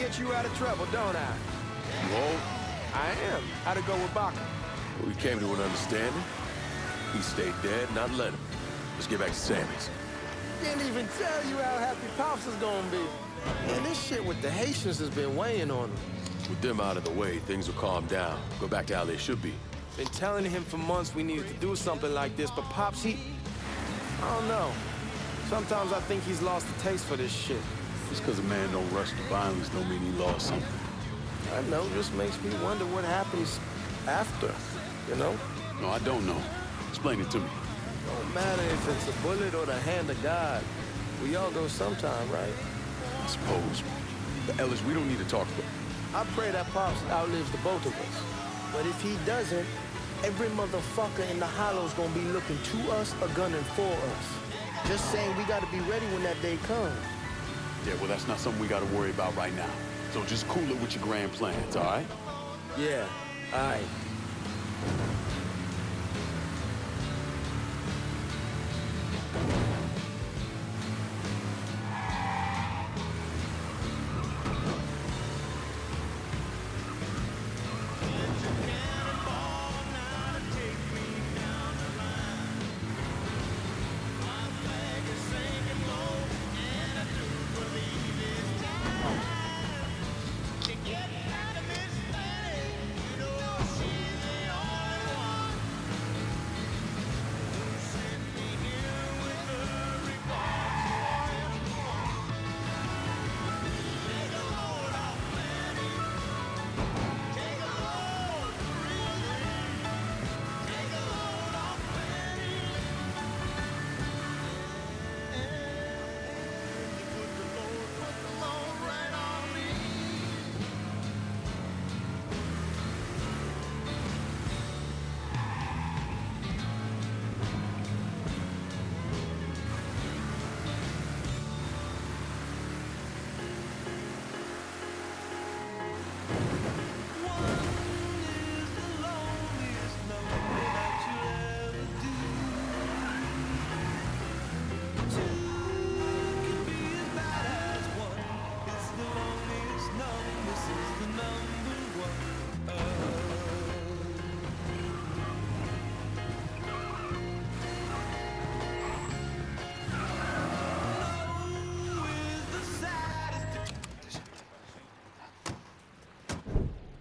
get you out of trouble, don't I? You won't? I am. How'd it go with Baca? Well, we came to an understanding. He stayed dead, and I'd let him. Let's get back to Sammy's. Didn't even tell you how happy Pops is gonna be. Man, this shit with the Haitians has been weighing on him. With them out of the way, things will calm down. Go back to how they should be. Been telling him for months we needed to do something like this, but Pops, I don't know. Sometimes I think he's lost the taste for this shit. Just because a man don't rush to violence don't mean he lost something. I know, just makes me wonder what happens after, you know? No, I don't know. Explain it to me. Don't matter if it's a bullet or the hand of God. We all go sometime, right? I suppose. But Ellis, we don't need to talk about... I pray that Pops outlives the both of us. But if he doesn't, every motherfucker in the hollow's gonna be looking to us or gunning for us. Just saying we gotta be ready when that day comes. Yeah, well, that's not something we gotta worry about right now. So just cool it with your grand plans, all right? Yeah, all right.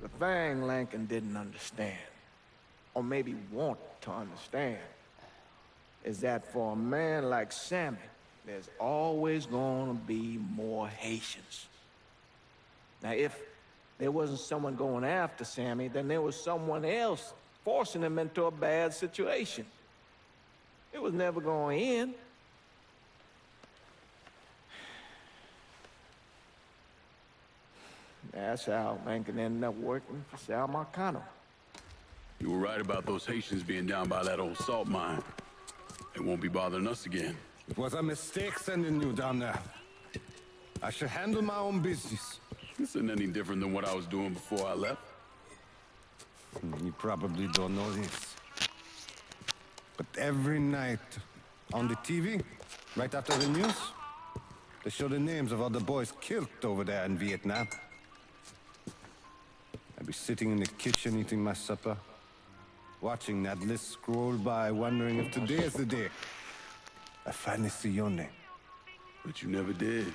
The thing Lincoln didn't understand, or maybe want to understand, is that for a man like Sammy, there's always gonna be more Haitians. Now, if there wasn't someone going after Sammy, then there was someone else forcing him into a bad situation. It was never gonna end. That's how Lincoln ended up working for Sal Marcano. You were right about those Haitians being down by that old salt mine. They won't be bothering us again. It was a mistake sending you down there. I should handle my own business. This isn't any different than what I was doing before I left. You probably don't know this. But every night on the TV, right after the news, they show the names of all the boys killed over there in Vietnam. I'd be sitting in the kitchen eating my supper, watching that list scroll by, wondering if today is the day I finally see your name. But you never did.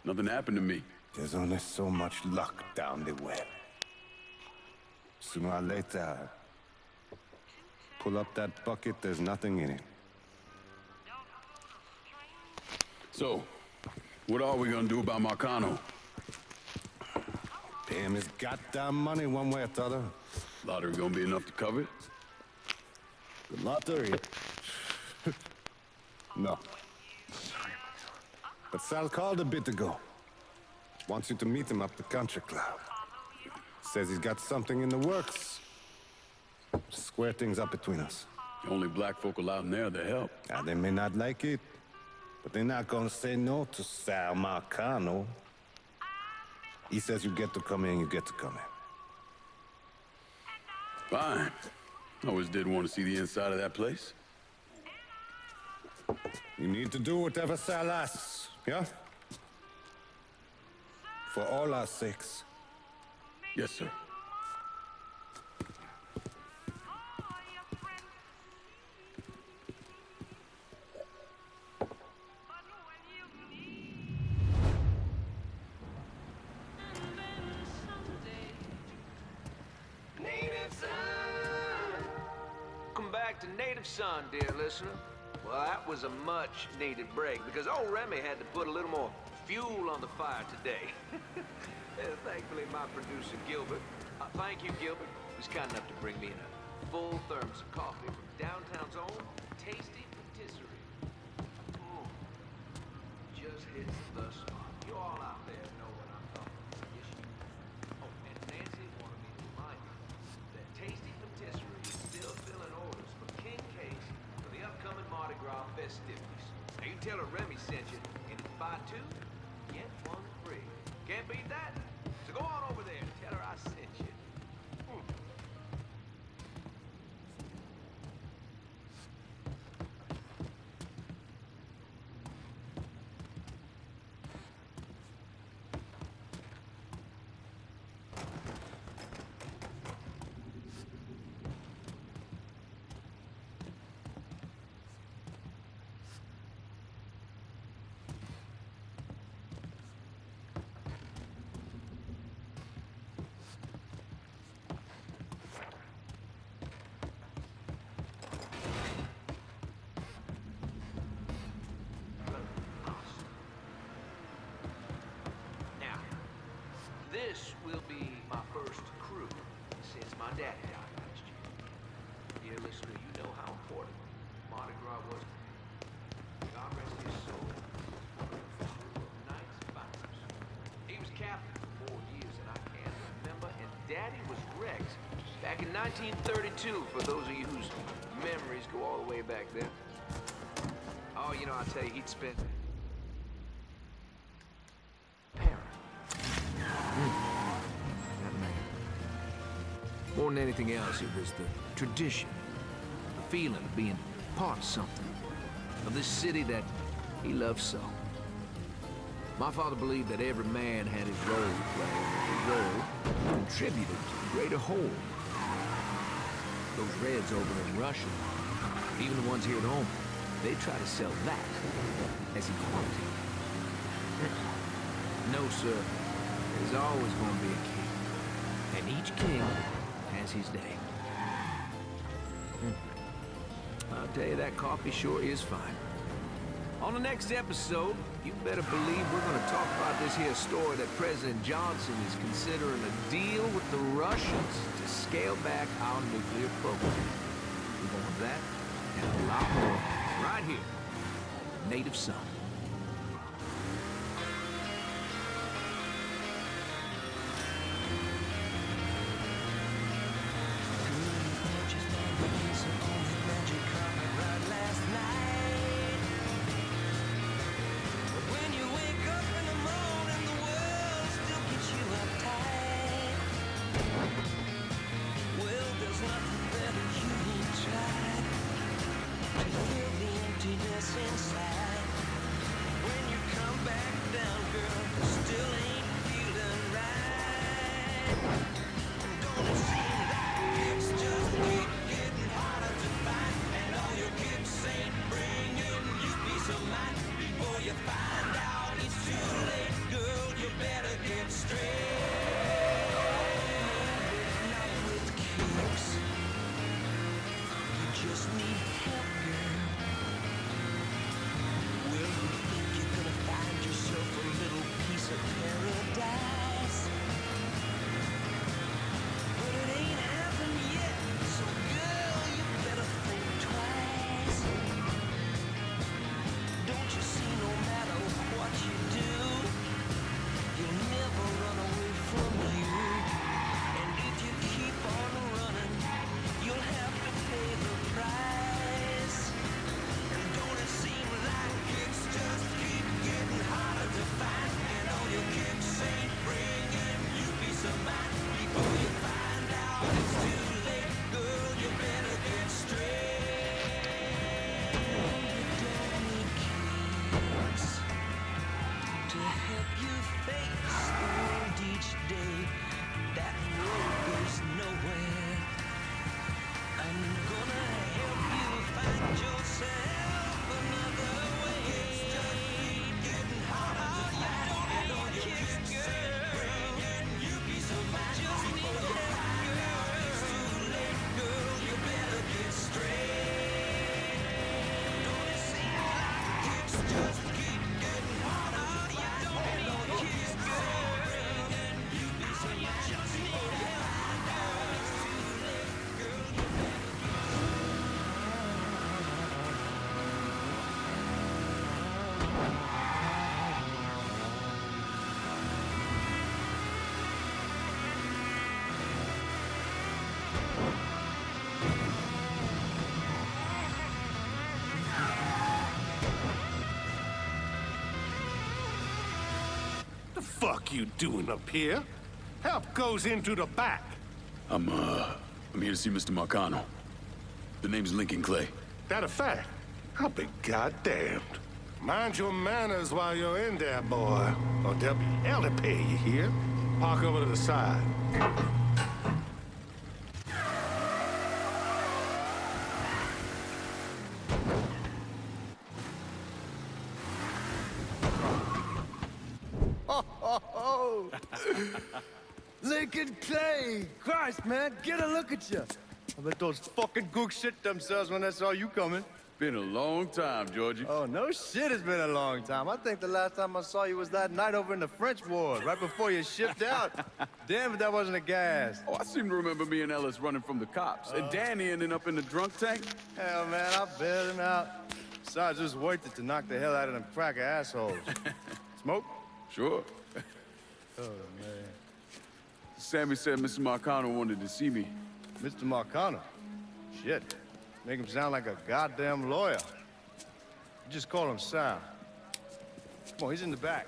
Nothing happened to me. There's only so much luck down the well. Sooner or later, pull up that bucket, there's nothing in it. So, what are we gonna do about Marcano? Pay him his goddamn money one way or the other. Lottery gonna be enough to cover it? The lottery? No. But Sal called a bit ago. Wants you to meet him up the country club. Says he's got something in the works. Square things up between us. The only black folk allowed in there to help. Now, they may not like it, but they're not gonna say no to Sal Marcano. He says you get to come in, you get to come in. Fine. I always did want to see the inside of that place. You need to do whatever Sal asks, yeah? For all our sakes. Yes, sir. Native Son! Welcome back to Native Son, dear listener. Well, that was a much-needed break because old Remy had to put a little more fuel on the fire today. Thankfully, my producer, Gilbert, thank you, Gilbert, was kind enough to bring me in a full thermos of coffee from downtown's own Tasty Patisserie. Oh, just hits the spot. You all out there know what I'm talking about. Yes, you do. Oh, and Nancy wanted me to remind you that Tasty Patisserie is still filling orders for King Case for the upcoming Mardi Gras festivities. Now, you tell her Remy sent you, and buy two, get one free. Can't beat that. So go on over there and tell her I sent you. This will be my first crew since my daddy died last year. Dear listener, you know how important Mardi Gras was to me. God rest his soul. Nights fighters. He was captain for 4 years and I can remember, and Daddy was wrecked back in 1932, for those of you whose memories go all the way back then. Oh, you know, I'll tell you, he'd spent more than anything else, it was the tradition, the feeling of being part of something, of this city that he loved so. My father believed that every man had his role to play, and every role contributed to the greater whole. Those Reds over in Russia, even the ones here at home, they try to sell that as equality. No, sir. There's always going to be a king, and each king has his day. I'll tell you, that coffee sure is fine. On the next episode, you better believe we're going to talk about this here story that President Johnson is considering a deal with the Russians to scale back our nuclear program. We're going to that and a lot more right here on Native Son. Inside fuck you doing up here? Help goes into the back. I'm here to see Mr. Marcano. The name's Lincoln Clay. That a fact? I'll be goddamned. Mind your manners while you're in there, boy. Or there'll be hell to pay, you hear? Park over to the side. Oh, Lincoln Clay! Christ, man, get a look at you. I bet those fucking gooks shit themselves when they saw you coming. Been a long time, Georgie. Oh, no shit, it's been a long time. I think the last time I saw you was that night over in the French Ward, right before you shipped out. Damn if that wasn't a gas. Oh, I seem to remember me and Ellis running from the cops, and Danny ending up in the drunk tank. Hell, man, I bailed him out. Besides, it was worth it to knock the hell out of them cracker assholes. Smoke? Sure. Oh, man. Sammy said Mr. Marcano wanted to see me. Mr. Marcano? Shit. Make him sound like a goddamn lawyer. You just call him Sam. Come on, he's in the back.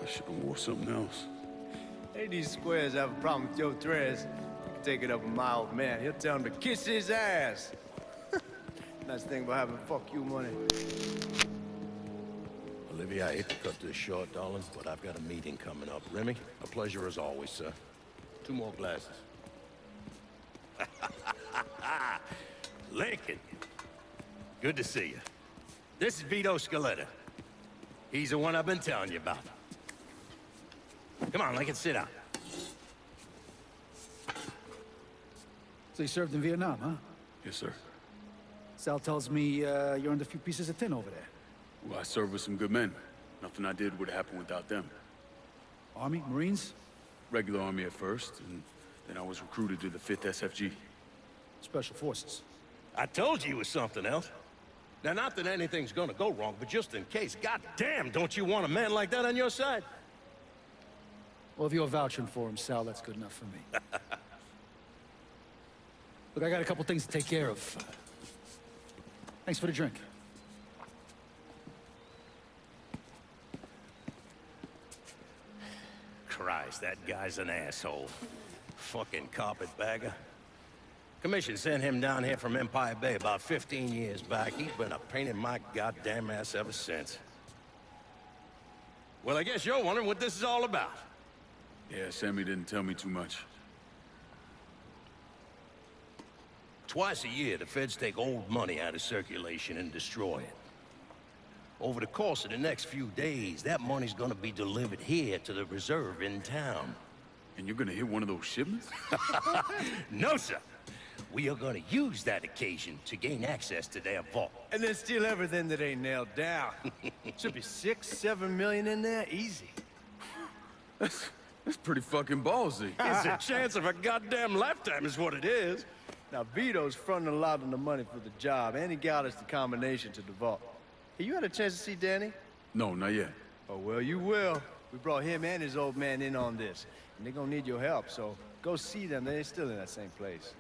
I should have wore something else. Hey, these squares have a problem with your threads. You can take it up with my old man. He'll tell him to kiss his ass. Nice thing about having fuck you money. Olivia, I hate to cut this short, darling, but I've got a meeting coming up. Remy, a pleasure as always, sir. 2 more glasses. Lincoln. Good to see you. This is Vito Scaletta. He's the one I've been telling you about. Come on, Lincoln, sit down. So you served in Vietnam, huh? Yes, sir. Sal tells me you earned a few pieces of tin over there. Well, I served with some good men. Nothing I did would have happened without them. Army? Marines? Regular Army at first, and then I was recruited to the 5th SFG. Special Forces. I told you it was something else. Now, not that anything's gonna go wrong, but just in case, goddamn, don't you want a man like that on your side? Well, if you're vouching for him, Sal, that's good enough for me. Look, I got a couple things to take care of. Thanks for the drink. Christ, that guy's an asshole. Fucking carpetbagger. Commission sent him down here from Empire Bay about 15 years back. He's been a pain in my goddamn ass ever since. Well, I guess you're wondering what this is all about. Yeah, Sammy didn't tell me too much. Twice a year, the feds take old money out of circulation and destroy it. Over the course of the next few days, that money's gonna be delivered here to the reserve in town. And you're gonna hit one of those shipments? No, sir. We are gonna use that occasion to gain access to their vault. And then steal everything that ain't nailed down. Should be 6, 7 million in there, easy. That's pretty fucking ballsy. It's a chance of a goddamn lifetime is what it is. Now, Vito's fronting a lot of the money for the job, and he got us the combination to the vault. Hey, you had a chance to see Danny? No, not yet. Oh, well, you will. We brought him and his old man in on this, and they're gonna need your help, so go see them. They're still in that same place.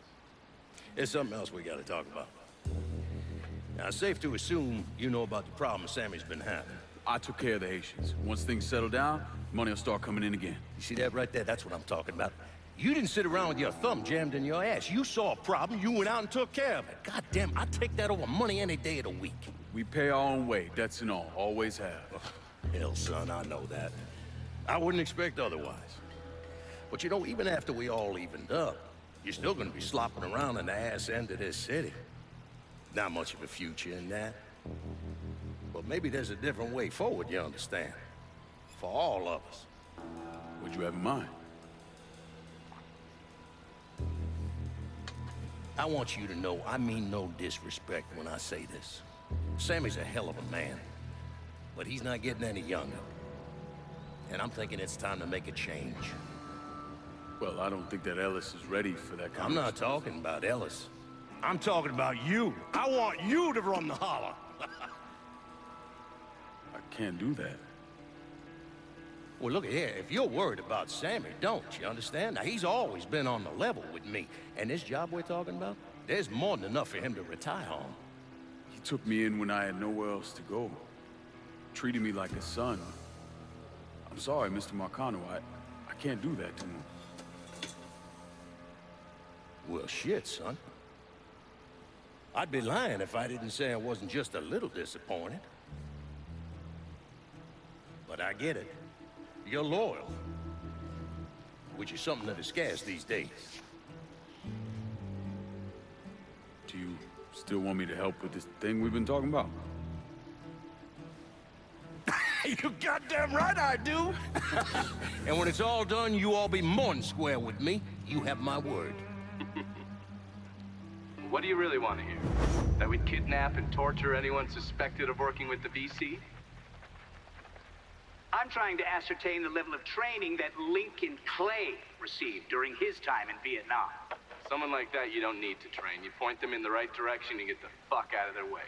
There's something else we gotta talk about. Now, it's safe to assume you know about the problem Sammy's been having. I took care of the Haitians. Once things settle down, money will start coming in again. You see that right there? That's what I'm talking about. You didn't sit around with your thumb jammed in your ass. You saw a problem, you went out and took care of it. God damn, I'd take that over money any day of the week. We pay our own way, debts and all. Always have. Hell, son, I know that. I wouldn't expect otherwise. But you know, even after we all evened up, you're still gonna be slopping around in the ass end of this city. Not much of a future in that. But maybe there's a different way forward, you understand? For all of us. What'd you have in mind? I want you to know I mean no disrespect when I say this. Sammy's a hell of a man, but he's not getting any younger. And I'm thinking it's time to make a change. Well, I don't think that Ellis is ready for that kind I'm not talking about Ellis. I'm talking about you. I want you to run the holler. I can't do that. Well, look here, if you're worried about Sammy, don't you understand? Now, he's always been on the level with me. And this job we're talking about, there's more than enough for him to retire on. He took me in when I had nowhere else to go. Treated me like a son. I'm sorry, Mr. Marcano. I can't do that to him. Well, shit, son. I'd be lying if I didn't say I wasn't just a little disappointed. But I get it. You're loyal. Which is something that is scarce these days. Do you still want me to help with this thing we've been talking about? You goddamn right I do! And when it's all done, you all be more than square with me. You have my word. What do you really want to hear? That we'd kidnap and torture anyone suspected of working with the VC? I'm trying to ascertain the level of training that Lincoln Clay received during his time in Vietnam. Someone like that you don't need to train. You point them in the right direction and get the fuck out of their way.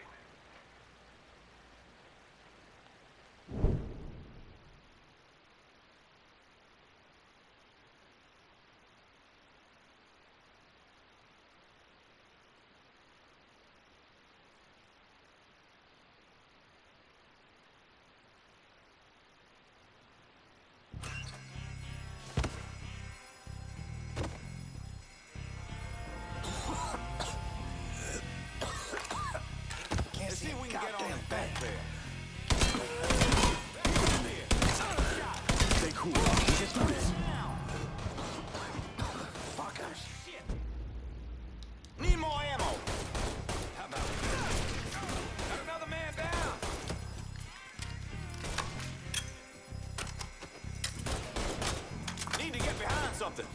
Need more ammo. How about it? Got another man down. Need to get behind something.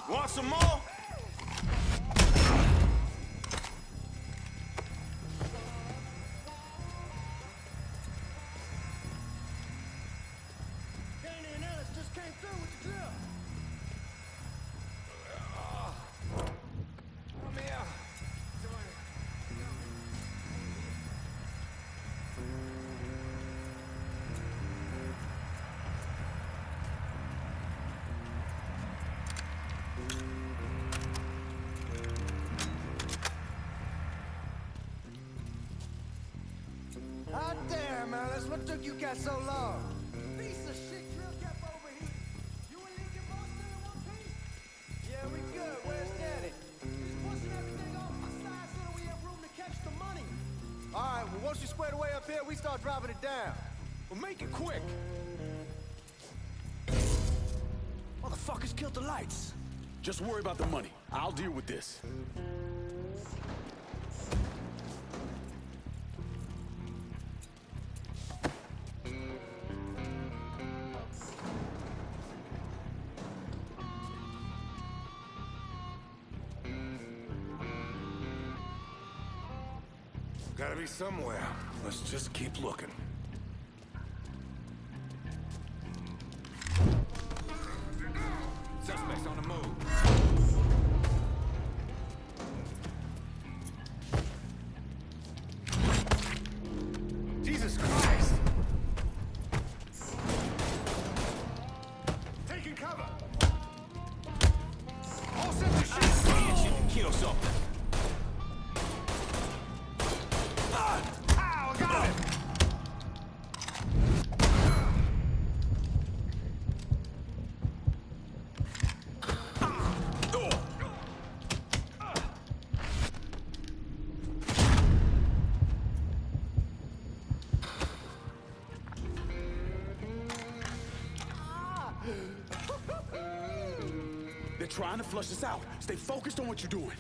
Want some more? Hot damn, Alice, what took you guys so long? Piece of shit drill cap over here. You and Lincoln both still in one piece? Yeah, we good. Where's Daddy? He's pushing everything off my side so that we have room to catch the money. All right, well, once you squared away up here, we start dropping it down. Well, make it quick. Motherfuckers killed the lights. Just worry about the money. I'll deal with this. Gotta be somewhere. Let's just keep looking. Suspects on the move. Jesus Christ! Taking cover! All set to shoot. Bitch, you can kill something. Ow, I got it! They're trying to flush us out. Stay focused on what you're doing.